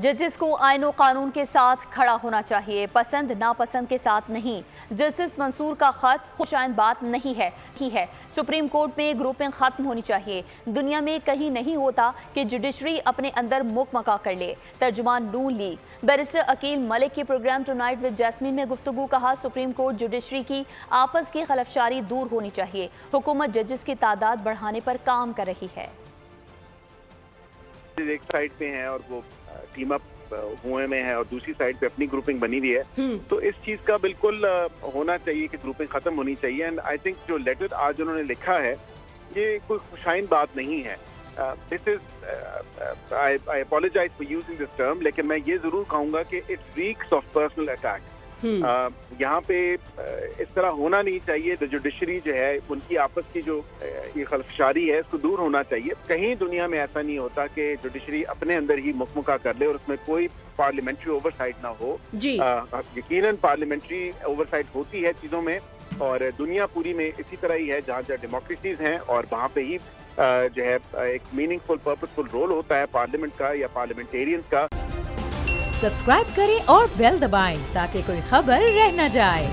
जजेस को आईन और कानून के साथ खड़ा होना चाहिए, पसंद नापसंद के साथ नहीं। जस्टिस मंसूर का खत खुशाइन बात नहीं है। सुप्रीम कोर्ट में ग्रुपिंग खत्म होनी चाहिए। दुनिया में कहीं नहीं होता कि जुडिशरी अपने अंदर मुकमका कर ले। तर्जुमान नून लीग बैरिस्टर अकील मलिक के प्रोग्राम टुनाइट विद जैस्मीन में गुफ्तगू कहा, सुप्रीम कोर्ट जुडिशरी की आपस की खलफशारी दूर होनी चाहिए। हुकूमत जजेस की तादाद बढ़ाने पर काम कर रही है। एक साइड पे हैं और वो टीम अप हुए में है और दूसरी साइड पे अपनी ग्रुपिंग बनी हुई है, तो इस चीज का बिल्कुल होना चाहिए कि ग्रुपिंग खत्म होनी चाहिए। एंड आई थिंक जो लेटर आज उन्होंने लिखा है ये कोई खुशाइन बात नहीं है। This is I apologise for using this term, लेकिन मैं ये जरूर कहूंगा कि it's reeks of personal attack. यहाँ पे इस तरह होना नहीं चाहिए। द जुडिशरी जो है उनकी आपस की जो ये खलफशारी है इसको दूर होना चाहिए। कहीं दुनिया में ऐसा नहीं होता कि जुडिशरी अपने अंदर ही मुकमुका कर ले और उसमें कोई पार्लियामेंट्री ओवरसाइट ना हो। यकीनन पार्लियामेंट्री ओवरसाइट होती है चीज़ों में, और दुनिया पूरी में इसी तरह ही है जहाँ जहाँ डेमोक्रेसीज हैं और वहाँ पे ही जो है एक मीनिंगफुल पर्पसफुल रोल होता है पार्लियामेंट का या पार्लियामेंटेरियंस का। सब्सक्राइब करें और बेल दबाएं ताकि कोई खबर रह न जाए।